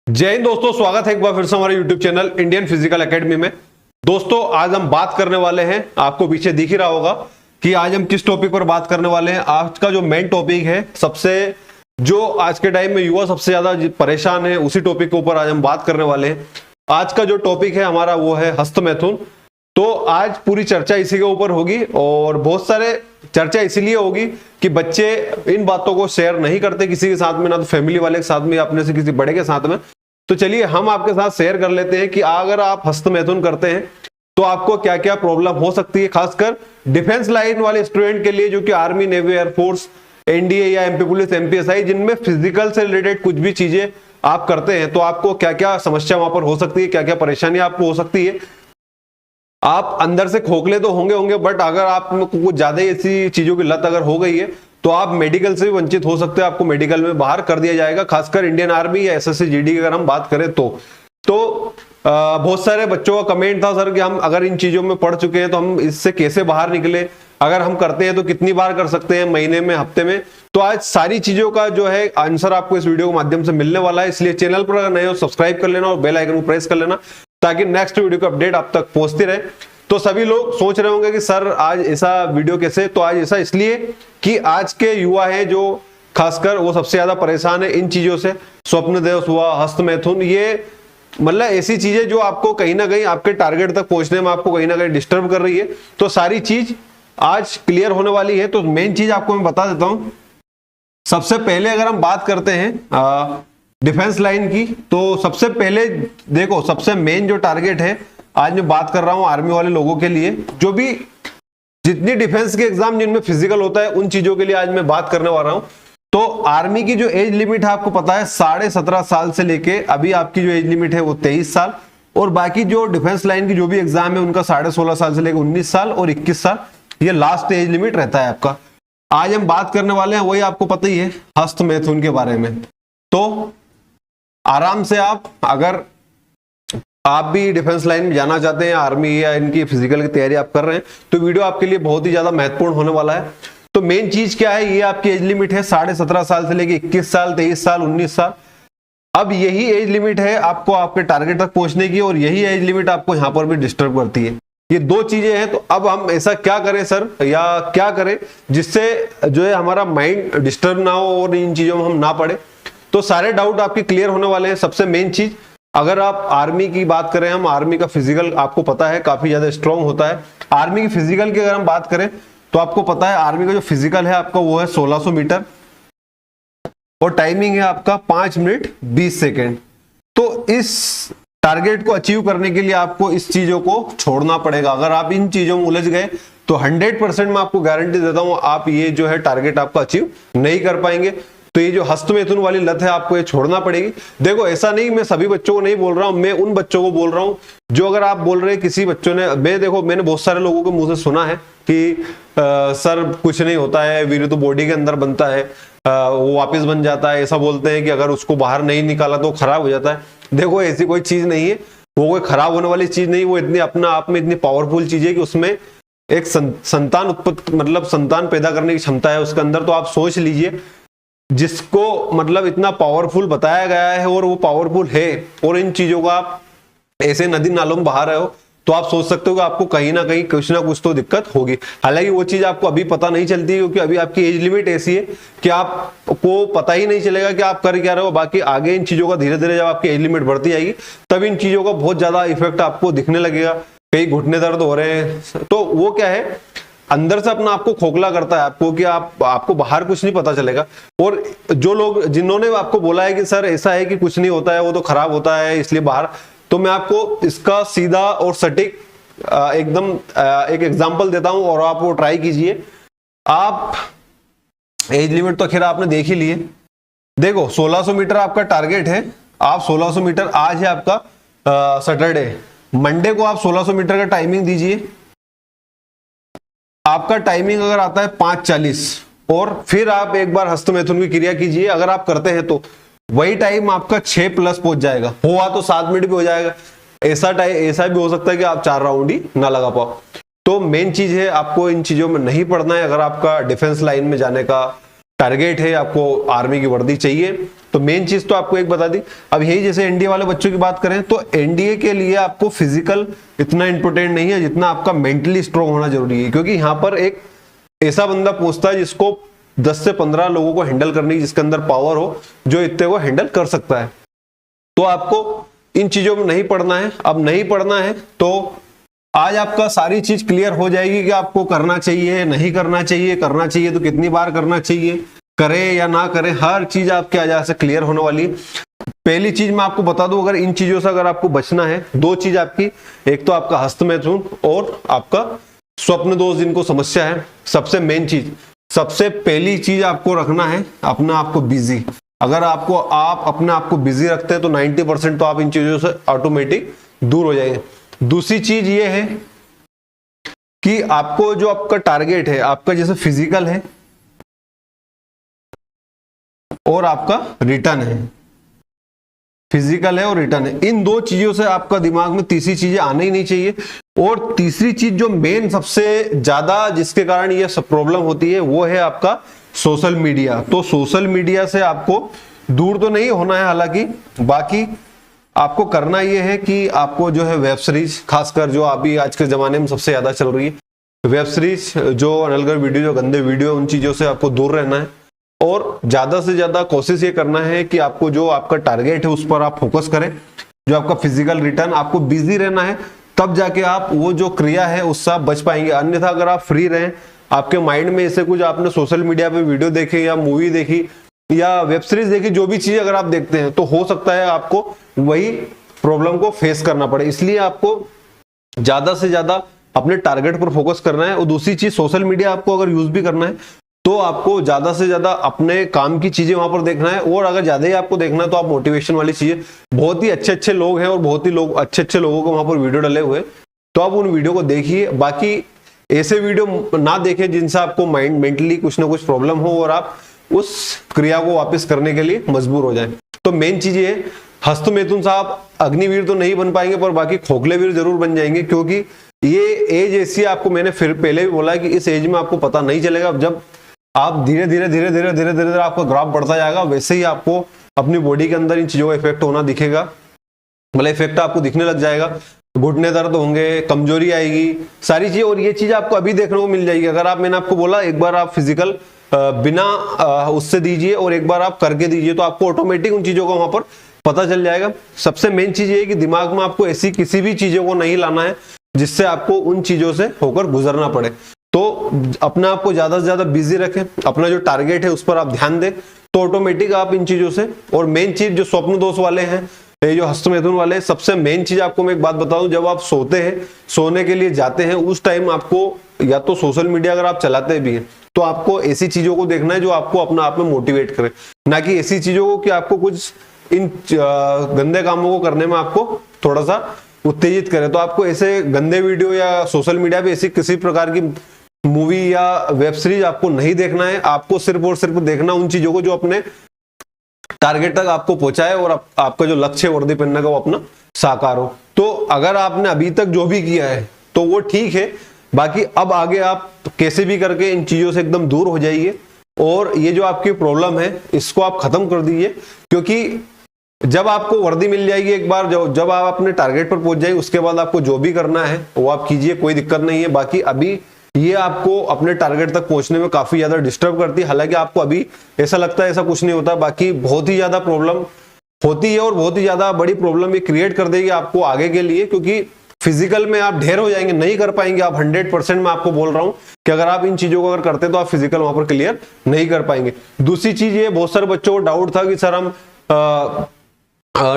जय हिंद दोस्तों, स्वागत है एक बार फिर से हमारे YouTube channel Indian physical academy में। दोस्तों आज हम बात करने वाले हैं, आपको पीछे दिख ही रहा होगा कि आज हम किस टॉपिक पर बात करने वाले हैं। आज का जो मेन टॉपिक है, सबसे जो आज के टाइम में युवा सबसे ज्यादा परेशान है, उसी टॉपिक के ऊपर आज हम बात करने वाले हैं। आज का जो टॉपिक है हमारा वो है हस्तमैथुन। तो आज पूरी चर्चा इसी के ऊपर होगी और बहुत सारे चर्चा इसीलिए होगी कि बच्चे इन बातों को शेयर नहीं करते किसी के साथ में, ना तो फैमिली वाले के साथ में, अपने से किसी बड़े के साथ में। तो चलिए हम आपके साथ शेयर कर लेते हैं कि अगर आप हस्तमैथुन करते हैं तो आपको क्या क्या प्रॉब्लम हो सकती है, खासकर डिफेंस लाइन वाले स्टूडेंट के लिए, जो कि आर्मी, नेवी, एयरफोर्स, एनडीए या एमपी पुलिस, एमपीएसआई, जिनमें फिजिकल से रिलेटेड कुछ भी चीजें आप करते हैं, तो आपको क्या क्या समस्या वहां पर हो सकती है, क्या क्या परेशानी आपको हो सकती है। आप अंदर से खोखले तो होंगे, बट अगर आपको कुछ ज्यादा ऐसी चीजों की लत अगर हो गई है तो आप मेडिकल से भी वंचित हो सकते हैं, आपको मेडिकल में बाहर कर दिया जाएगा, खासकर इंडियन आर्मी या एसएससी जीडी की अगर हम बात करें तो बहुत सारे बच्चों का कमेंट था सर कि हम अगर इन चीजों में पढ़ चुके हैं तो हम इससे कैसे बाहर निकले, अगर हम करते हैं तो कितनी बार कर सकते हैं, महीने में, हफ्ते में। तो आज सारी चीजों का जो है आंसर आपको इस वीडियो के माध्यम से मिलने वाला है, इसलिए चैनल पर अगर नए हो सब्सक्राइब कर लेना और बेल आइकन को प्रेस कर लेना ताकि नेक्स्ट वीडियो का अपडेट आप तक पहुंचती रहे। तो सभी लोग सोच रहे होंगे कि सर आज ऐसा वीडियो कैसे, तो आज ऐसा इसलिए कि आज के युवा हैं जो खासकर वो सबसे ज्यादा परेशान है इन चीजों से। स्वप्न देव हुआ, हस्तमैथुन, ये मतलब ऐसी चीजें जो आपको कहीं ना कहीं आपके टारगेट तक पहुंचने में आपको कहीं ना कहीं डिस्टर्ब कर रही है। तो सारी चीज आज क्लियर होने वाली है। तो मेन चीज आपको मैं बता देता हूं। सबसे पहले अगर हम बात करते हैं डिफेंस लाइन की, तो सबसे पहले देखो, सबसे मेन जो टारगेट है, आज मैं बात कर रहा हूं आर्मी वाले लोगों के लिए, जो भी जितनी डिफेंस के एग्जाम जिनमें फिजिकल होता है उन चीजों के लिए आज मैं बात करने वाला हूं। तो आर्मी की जो एज लिमिट है आपको पता है 17.5 साल से लेके अभी आपकी जो एज लिमिट है वो 23 साल, और बाकी जो डिफेंस लाइन की जो भी एग्जाम है उनका 16.5 साल से लेकर 19 साल और 21 साल, ये लास्ट एज लिमिट रहता है आपका। आज हम बात करने वाले हैं, वही आपको पता ही है, हस्तमैथुन के बारे में। तो आराम से अगर आप भी डिफेंस लाइन में जाना चाहते हैं, आर्मी या इनकी फिजिकल की तैयारी आप कर रहे हैं, तो वीडियो आपके लिए बहुत ही ज्यादा महत्वपूर्ण होने वाला है। तो मेन चीज क्या है, ये आपकी एज लिमिट है 17.5 साल से लेके 21 साल, 23 साल, 19 साल। अब यही एज लिमिट है आपको आपके टारगेट तक पहुंचने की, और यही एज लिमिट आपको यहां पर भी डिस्टर्ब करती है। ये दो चीजें हैं। तो अब हम ऐसा क्या करें सर, या क्या करें जिससे जो है हमारा माइंड डिस्टर्ब ना हो और इन चीजों में हम ना पड़े। तो सारे डाउट आपके क्लियर होने वाले हैं। सबसे मेन चीज, अगर आप आर्मी की बात करें, हम आर्मी का फिजिकल आपको पता है काफी ज्यादा स्ट्रांग होता है। आर्मी की फिजिकल की अगर हम बात करें तो आपको पता है आर्मी का जो फिजिकल है आपका वो है 1600 मीटर, और टाइमिंग है आपका 5 मिनट 20 सेकेंड। तो इस टारगेट को अचीव करने के लिए आपको इस चीजों को छोड़ना पड़ेगा। अगर आप इन चीजों में उलझ गए तो 100% मैं आपको गारंटी देता हूं आप ये जो है टारगेट आपका अचीव नहीं कर पाएंगे। तो ये जो हस्तमैथुन वाली लत है आपको ये छोड़ना पड़ेगी। देखो ऐसा नहीं, मैं सभी बच्चों को नहीं बोल रहा हूं, मैं उन बच्चों को बोल रहा हूं जो, अगर आप बोल रहे हैं किसी बच्चों ने, मैंने बहुत सारे लोगों के मुंह से सुना है कि सर कुछ नहीं होता है, वीर्य तो बॉडी के अंदर बनता है, वो वापस बन जाता है। ऐसा बोलते हैं कि अगर उसको बाहर नहीं निकाला तो खराब हो जाता है। देखो ऐसी कोई चीज नहीं है, वो कोई खराब होने वाली चीज नहीं, वो इतनी अपना आप में इतनी पावरफुल चीज है कि उसमें एक संतान उत्पत्ति, मतलब संतान पैदा करने की क्षमता है उसके अंदर। तो आप सोच लीजिए, जिसको मतलब इतना पावरफुल बताया गया है और वो पावरफुल है, और इन चीजों का आप ऐसे नदी नालों में बहा रहे हो, तो आप सोच सकते हो कि आपको कहीं ना कहीं कुछ ना कुछ तो दिक्कत होगी। हालांकि वो चीज आपको अभी पता नहीं चलती, क्योंकि अभी आपकी एज लिमिट ऐसी है कि आपको पता ही नहीं चलेगा कि आप कर क्या रहे हो। बाकी आगे इन चीजों का धीरे धीरे जब आपकी एज लिमिट बढ़ती जाएगी तब इन चीजों का बहुत ज्यादा इफेक्ट आपको दिखने लगेगा। कहीं घुटने दर्द हो रहे हैं, तो वो क्या है, अंदर से अपना आपको खोखला करता है आपको, कि आपको बाहर कुछ नहीं पता चलेगा। और जो लोग जिन्होंने आपको बोला है कि सर ऐसा है कि कुछ नहीं होता है, वो तो खराब होता है इसलिए बाहर, तो मैं आपको इसका सीधा और सटीक एकदम एक एग्जांपल देता हूं और आप वो ट्राई कीजिए। आप एज लिमिट तो खैर आपने देख ही लिए। देखो 1600 मीटर आपका टारगेट है, आप 1600 मीटर, आज है आपका सैटरडे, मंडे को आप 1600 मीटर का टाइमिंग दीजिए। आपका टाइमिंग अगर आता है 5:40, और फिर आप एक बार हस्तमैथुन की क्रिया कीजिए। अगर आप करते हैं तो वही टाइम आपका 6+ पहुंच जाएगा, हुआ तो 7 मिनट भी हो जाएगा। ऐसा भी हो सकता है कि आप 4 राउंड ही ना लगा पाओ। तो मेन चीज है आपको इन चीजों में नहीं पड़ना है अगर आपका डिफेंस लाइन में जाने का टारगेट है, आपको आर्मी की वर्दी चाहिए, तो मेन चीज तो आपको एक बता दी। अब यही जैसे एनडीए वाले बच्चों की बात करें तो एनडीए के लिए आपको फिजिकल इतना इंपॉर्टेंट नहीं है जितना आपका मेंटली स्ट्रांग होना जरूरी है, क्योंकि यहाँ पर एक ऐसा बंदा पूछता है जिसको 10 से 15 लोगों को हैंडल करने की, जिसके अंदर पावर हो, जो इतने को हैंडल कर सकता है। तो आपको इन चीजों में नहीं पढ़ना है। अब नहीं पढ़ना है तो आज आपका सारी चीज क्लियर हो जाएगी कि आपको करना चाहिए, नहीं करना चाहिए, करना चाहिए तो कितनी बार करना चाहिए, करे या ना करे, हर चीज आपके आज से क्लियर होने वाली। पहली चीज मैं आपको बता दूं, अगर इन चीजों से अगर आपको बचना है, दो चीज आपकी, एक तो आपका हस्त मैथुन और आपका स्वप्न दोष जिनको समस्या है। सबसे मेन चीज, सबसे पहली चीज आपको रखना है अपने आप को बिजी। अगर आप अपने आप को बिजी रखते हैं तो 90% तो आप इन चीजों से ऑटोमेटिक दूर हो जाएंगे। दूसरी चीज ये है कि आपको जो आपका टारगेट है, आपका जैसे फिजिकल है और आपका रिटर्न है, फिजिकल है और रिटर्न है, इन दो चीजों से आपका दिमाग में तीसरी चीजें आने ही नहीं चाहिए। और तीसरी चीज जो मेन सबसे ज्यादा जिसके कारण ये सब प्रॉब्लम होती है वो है आपका सोशल मीडिया। तो सोशल मीडिया से आपको दूर तो नहीं होना है, हालांकि बाकी आपको करना यह है कि आपको जो है वेब सीरीज, खासकर जो अभी आज के जमाने में सबसे ज्यादा चल रही है वेब सीरीज, जो अनलगर वीडियो, जो गंदे वीडियो, उन चीजों से आपको दूर रहना है। और ज्यादा से ज्यादा कोशिश ये करना है कि आपको जो आपका टारगेट है उस पर आप फोकस करें, जो आपका फिजिकल रिटर्न, आपको बिजी रहना है, तब जाके आप वो जो क्रिया है उससे आप बच पाएंगे। अन्यथा अगर आप फ्री रहें, आपके माइंड में ऐसे कुछ आपने सोशल मीडिया पे वीडियो देखे या मूवी देखी या वेब सीरीज देखी, जो भी चीज अगर आप देखते हैं तो हो सकता है आपको वही प्रॉब्लम को फेस करना पड़े। इसलिए आपको ज्यादा से ज्यादा अपने टारगेट पर फोकस करना है। और दूसरी चीज, सोशल मीडिया आपको अगर यूज भी करना है तो आपको ज्यादा से ज्यादा अपने काम की चीजें वहां पर देखना है। और अगर ज्यादा ही आपको देखना है तो आप मोटिवेशन वाली चीजें, बहुत ही अच्छे अच्छे लोग हैं और बहुत ही लोग अच्छे लोगों को वहां पर वीडियो डले हुए, तो आप उन वीडियो को देखिए। बाकी ऐसे वीडियो ना देखें जिनसे आपको माइंड मेंटली कुछ ना कुछ प्रॉब्लम हो और आप उस क्रिया को वापस करने के लिए मजबूर हो जाए। तो मेन चीज ये, हस्त मैथुन साहब अग्निवीर तो नहीं बन पाएंगे पर बाकी खोखले वीर जरूर बन जाएंगे, क्योंकि ये एज ऐसी है, आपको मैंने फिर पहले भी बोला कि इस एज में आपको पता नहीं चलेगा। जब आप धीरे धीरे आपका ग्राफ बढ़ता जाएगा, वैसे ही आपको अपनी बॉडी के अंदर इन चीजों का इफेक्ट होना दिखेगा, मतलब इफेक्ट आपको दिखने लग जाएगा। घुटने दर्द होंगे, कमजोरी आएगी, सारी चीजें। और ये चीज आपको अभी देखने को मिल जाएगी। अगर आप, मैंने आपको बोला, एक बार आप फिजिकल बिना उससे दीजिए और एक बार आप करके दीजिए, तो आपको ऑटोमेटिक उन चीजों का वहां पर पता चल जाएगा। सबसे मेन चीज ये है कि दिमाग में आपको ऐसी किसी भी चीजों को नहीं लाना है जिससे आपको उन चीजों से होकर गुजरना पड़े। तो अपने आप को ज्यादा से ज्यादा बिजी रखें, अपना जो टारगेट है उस पर आप ध्यान दें, तो ऑटोमेटिक आप इन चीजों से। और मेन चीज जो स्वप्न दोष वाले हैं, ये जो हस्त मैथुन वाले, सबसे मेन चीज आपको मैं एक बात बताऊं, जब आप सोते हैं, सोने के लिए जाते हैं, उस टाइम आपको या तो सोशल मीडिया अगर आप चलाते भी हैं तो आपको ऐसी चीजों को देखना है जो आपको अपना आप में मोटिवेट करे, ना कि ऐसी चीजों को कि आपको कुछ इन गंदे कामों को करने में आपको थोड़ा सा उत्तेजित करे। तो आपको ऐसे गंदे वीडियो या सोशल मीडिया पे ऐसी किसी प्रकार की मूवी या वेब सीरीज आपको नहीं देखना है। आपको सिर्फ और सिर्फ देखना उन चीजों को जो अपने टारगेट तक आपको पहुंचाए और आपका जो लक्ष्य है वर्दी पहनने का वो अपना साकार हो। तो अगर आपने अभी तक जो भी किया है तो वो ठीक है, बाकी अब आगे आप कैसे भी करके इन चीजों से एकदम दूर हो जाइए और ये जो आपकी प्रॉब्लम है इसको आप खत्म कर दीजिए। क्योंकि जब आपको वर्दी मिल जाएगी एक बार, जब आप अपने टारगेट पर पहुंच जाएंगे, उसके बाद आपको जो भी करना है वो आप कीजिए, कोई दिक्कत नहीं है। बाकी अभी ये आपको अपने टारगेट तक पहुंचने में काफी ज्यादा डिस्टर्ब करती है। हालांकि आपको अभी ऐसा लगता है ऐसा कुछ नहीं होता, बाकी बहुत ही ज्यादा प्रॉब्लम होती है और बहुत ही ज्यादा बड़ी प्रॉब्लम ये क्रिएट कर देगी आपको आगे के लिए। क्योंकि फिजिकल में आप ढेर हो जाएंगे, नहीं कर पाएंगे आप 100%। मैं आपको बोल रहा हूं कि अगर आप इन चीजों को अगर करते तो आप फिजिकल वहां पर क्लियर नहीं कर पाएंगे। दूसरी चीज ये, बहुत सारे बच्चों को डाउट था कि सर हम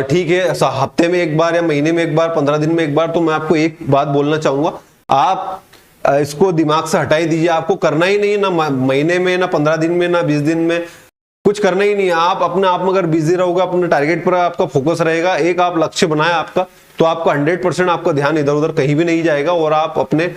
ठीक है हफ्ते में एक बार या महीने में एक बार, 15 दिन में एक बार, तो मैं आपको एक बात बोलना चाहूंगा, आप इसको दिमाग से हटा ही दीजिए। आपको करना ही नहीं है, ना महीने में, ना 15 दिन में, ना 20 दिन में, कुछ करना ही नहीं है। आप अपने आप में अगर बिजी रहोगे, अपने टारगेट पर आपका फोकस रहेगा, एक आप लक्ष्य बनाए आपका, तो आपका 100% आपका ध्यान इधर उधर कहीं भी नहीं जाएगा और आप अपने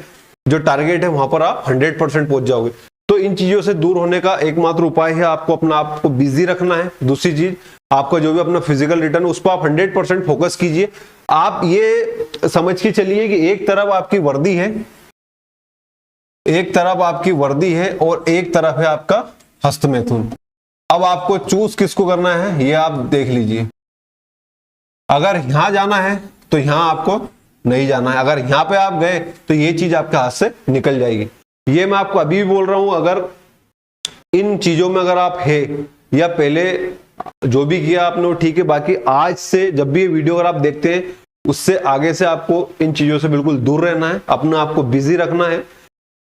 जो टारगेट है वहां पर आप 100% पहुंच जाओगे। तो इन चीजों से दूर होने का एकमात्र उपाय है आपको अपना आप को बिजी रखना है। दूसरी चीज, आपका जो भी अपना फिजिकल रिटर्न उस पर आप 100% फोकस कीजिए। आप ये समझ के चलिए कि एक तरफ आपकी वर्दी है, एक तरफ आपकी वर्दी है और एक तरफ है आपका हस्त मैथुन। अब आपको चूज किसको करना है ये आप देख लीजिए। अगर यहां जाना है तो यहां आपको नहीं जाना है, अगर यहां पे आप गए तो ये चीज आपके हाथ से निकल जाएगी। ये मैं आपको अभी भी बोल रहा हूं, अगर इन चीजों में अगर आप है या पहले जो भी किया आपने वो ठीक है, बाकी आज से जब भी ये वीडियो अगर आप देखते हैं उससे आगे से आपको इन चीजों से बिल्कुल दूर रहना है, अपने आप को बिजी रखना है।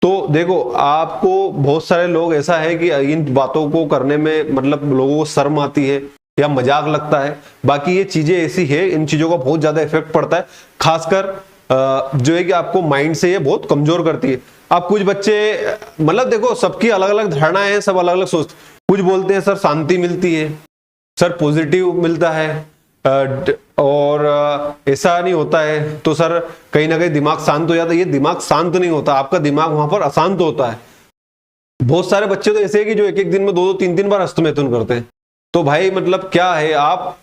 तो देखो आपको बहुत सारे लोग ऐसा है कि इन बातों को करने में मतलब लोगों को शर्म आती है या मजाक लगता है, बाकी ये चीजें ऐसी है, इन चीजों का बहुत ज्यादा इफेक्ट पड़ता है, खासकर जो है कि आपको माइंड से ये बहुत कमजोर करती है। आप कुछ बच्चे मतलब देखो सबकी अलग अलग धारणाएं हैं, सब अलग अलग सोचते, कुछ बोलते हैं सर शांति मिलती है, सर पॉजिटिव मिलता है, और ऐसा नहीं होता है तो सर कहीं ना कहीं दिमाग शांत हो जाता है। ये दिमाग शांत नहीं होता, आपका दिमाग वहां पर अशांत होता है। बहुत सारे बच्चे तो ऐसे हैं कि जो एक एक दिन में 2-2 3-3 बार हस्तमैथुन करते हैं। तो भाई मतलब क्या है, आप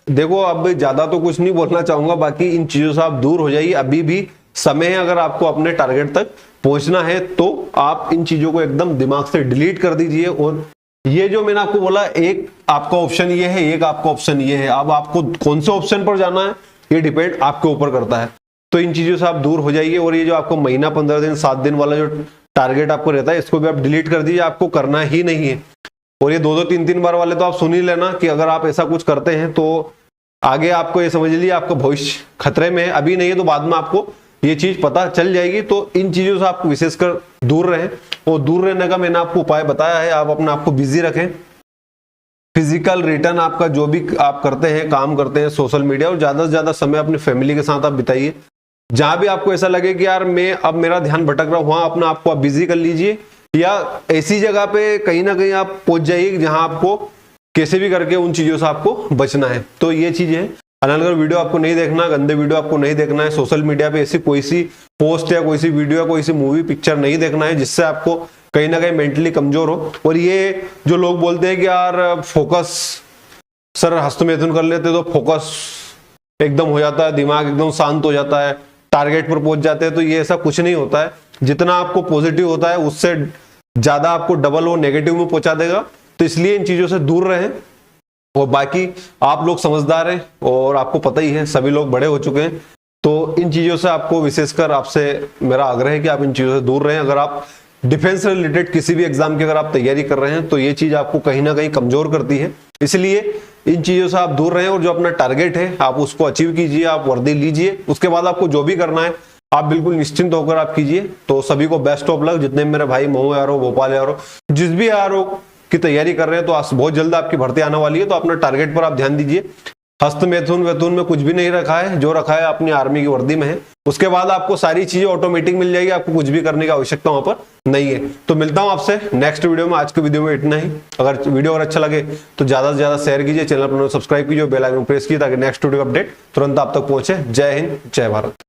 देखो अब ज्यादा तो कुछ नहीं बोलना चाहूंगा, बाकी इन चीजों से आप दूर हो जाइए, अभी भी समय है। अगर आपको अपने टारगेट तक पहुंचना है तो आप इन चीजों को एकदम दिमाग से डिलीट कर दीजिए। और ये जो मैंने आपको बोला, एक आपका ऑप्शन ये है, एक आपका ऑप्शन ये है, अब आपको कौन से ऑप्शन पर जाना है ये डिपेंड आपके ऊपर करता है। तो इन चीजों से आप दूर हो जाइए। और ये जो आपको महीना 15 दिन 7 दिन वाला जो टारगेट आपको रहता है इसको भी आप डिलीट कर दीजिए, आपको करना ही नहीं है। और ये 2-2 3-3 बार वाले तो आप सुन ही लेना कि अगर आप ऐसा कुछ करते हैं तो आगे आपको ये समझ लीजिए आपका भविष्य खतरे में है। अभी नहीं है तो बाद में आपको ये चीज पता चल जाएगी। तो इन चीजों से आपको विशेषकर दूर रहें, और दूर रहने का मैंने आपको उपाय बताया है। आप अपने आप को बिजी रखें, फिजिकल रिटर्न आपका जो भी आप करते हैं, काम करते हैं सोशल मीडिया, और ज्यादा से ज्यादा समय अपनी फैमिली के साथ आप बिताइए। जहां भी आपको ऐसा लगे कि यार मैं अब मेरा ध्यान भटक रहा हूं, वहां अपने आप को आप बिजी कर लीजिए, या ऐसी जगह पे कहीं ना कहीं आप पहुंच जाइए जहां आपको कैसे भी करके उन चीजों से आपको बचना है। तो ये चीज है। अनलगर वीडियो आपको नहीं देखना, गंदे वीडियो आपको नहीं देखना है, सोशल मीडिया पे ऐसी कोई सी पोस्ट या कोई सी वीडियो या कोई सी मूवी पिक्चर नहीं देखना है जिससे आपको कहीं ना कहीं मेंटली कमजोर हो। और ये जो लोग बोलते हैं कि यार फोकस, सर हस्तमैथुन कर लेते तो फोकस एकदम हो जाता है, दिमाग एकदम शांत हो जाता है, टारगेट पर पहुंच जाते हैं, तो ये ऐसा कुछ नहीं होता है। जितना आपको पॉजिटिव होता है उससे ज्यादा आपको डबल वो नेगेटिव में पहुंचा देगा। तो इसलिए इन चीजों से दूर रहें। और बाकी आप लोग समझदार हैं और आपको पता ही है, सभी लोग बड़े हो चुके हैं, तो इन चीजों से आपको विशेषकर आपसे मेरा आग्रह है कि आप इन चीजों से दूर रहें। अगर आप डिफेंस से रिलेटेड किसी भी एग्जाम की अगर आप तैयारी कर रहे हैं तो ये चीज आपको कहीं ना कहीं कमजोर करती है, इसलिए इन चीजों से आप दूर रहें। और जो अपना टारगेट है आप उसको अचीव कीजिए, आप वर्दी लीजिए, उसके बाद आपको जो भी करना है आप बिल्कुल निश्चिंत होकर आप कीजिए। तो सभी को बेस्ट ऑफ लक। जितने मेरे भाई मऊ यारो, भोपाल यारो, जिस भी यारो की तैयारी कर रहे हैं, तो आज बहुत जल्द आपकी भर्ती आने वाली है, तो अपना टारगेट पर आप ध्यान दीजिए। हस्तमैथुन वेथुन में कुछ भी नहीं रखा है, जो रखा है अपनी आर्मी की वर्दी में है। उसके बाद आपको सारी चीजें ऑटोमेटिक मिल जाएगी, आपको कुछ भी करने की आवश्यकता वहां पर नहीं है। तो मिलता हूं आपसे नेक्स्ट वीडियो में। आज के वीडियो में इतना ही। अगर वीडियो अगर अच्छा लगे तो ज्यादा से ज्यादा शेयर कीजिए, चैनल पर सब्सक्राइब कीजिए, बेल आइकन प्रेस कीजिए ताकि नेक्स्ट वीडियो अपडेट तुरंत आप तक पहुंचे। जय हिंद, जय भारत।